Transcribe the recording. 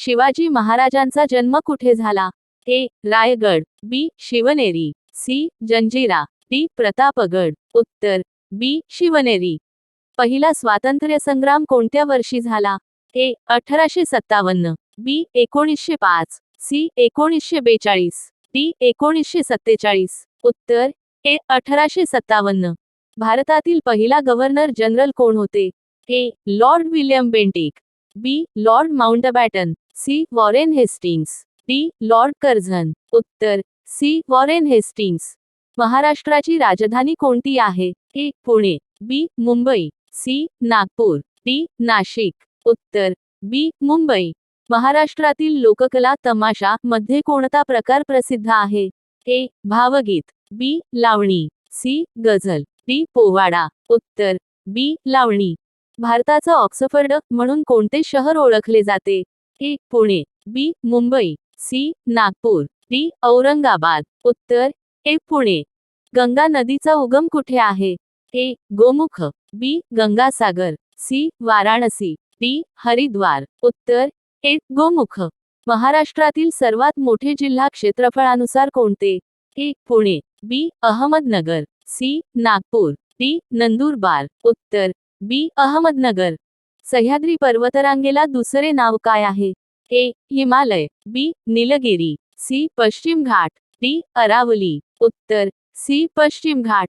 शिवाजी महाराजांचा जन्म कुठे झाला? ए. रायगड, बी. शिवनेरी, सी. जंजिरा, डी. प्रतापगड. उत्तर बी. शिवनेरी. पहिला स्वातंत्र्य संग्राम कोणत्या वर्षी झाला? ए. 1857, बी. 1905, सी. 1942, डी. 1947. उत्तर ए. 1857. भारतातील पहिला गव्हर्नर जनरल कोण होते? A. Lord William Bentinck, B. Lord Mountbatten, C. Warren Hastings, D. Lord Curzon. उत्तर सी. Warren Hastings. महाराष्ट्राची राजधानी कोणती आहे? A. Pune, B. Mumbai, C. Nagpur, D. Nashik. उत्तर बी. मुंबई. महाराष्ट्रातील लोककला तमाशा मध्ये कोणता प्रकार प्रसिद्ध आहे? ए. भावगीत, बी. लावणी, सी. गझल, डी. पोवाडा. उत्तर बी. लावणी. भारताचं ऑक्सफर्ड म्हणून कोणते शहर ओळखले जाते? ए. Pune, B. Mumbai, C. Nagpur, D. Aurangabad. उत्तर ए. पुणे. गंगा नदीचा उगम कुठे आहे? ए. गोमुख, बी. गंगासागर, सी. वाराणसी, डी. हरिद्वार. उत्तर ए. गोमुख. महाराष्ट्रातील सर्वात मोठे जिल्हा क्षेत्रफळानुसार कोणते? ए. पुणे, बी. अहमदनगर, सी. नागपूर, डी. नंदुरबार. उत्तर बी. अहमदनगर. सह्याद्री पर्वतरांगेला दुसरे नाव काय आहे? ए. हिमालय, बी. नीलगिरी, सी. पश्चिम घाट, डी. अरावली. उत्तर सी. पश्चिम घाट.